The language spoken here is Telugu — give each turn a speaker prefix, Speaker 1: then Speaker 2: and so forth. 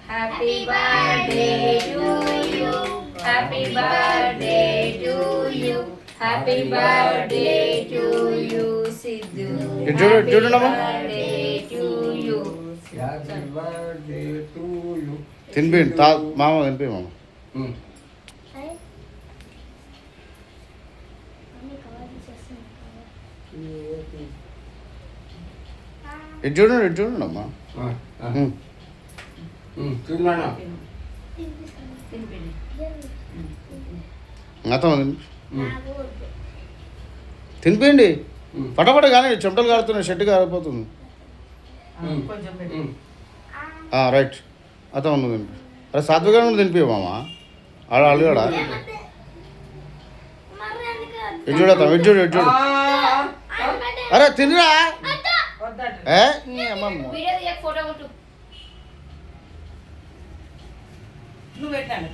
Speaker 1: happy birthday to you happy birthday to you happy birthday to you Siddhu
Speaker 2: చూడండమ్మా తినిపిండి మామ తినిపి మామ ఇటు చూడండి అమ్మా అతను తినిపిండి పటపట కానీ చెమటలు కారుతున్నాయి షర్ట్ కారిపోతుంది రైట్ అతను నువ్వు తినిపి అరే సాత్విక నువ్వు తినిపి మామ అల్లుడా ఇటు చూడతాం ఇటు చూడు అరే తినరా
Speaker 1: ఫోటో
Speaker 3: నువ్వు పెట్టండి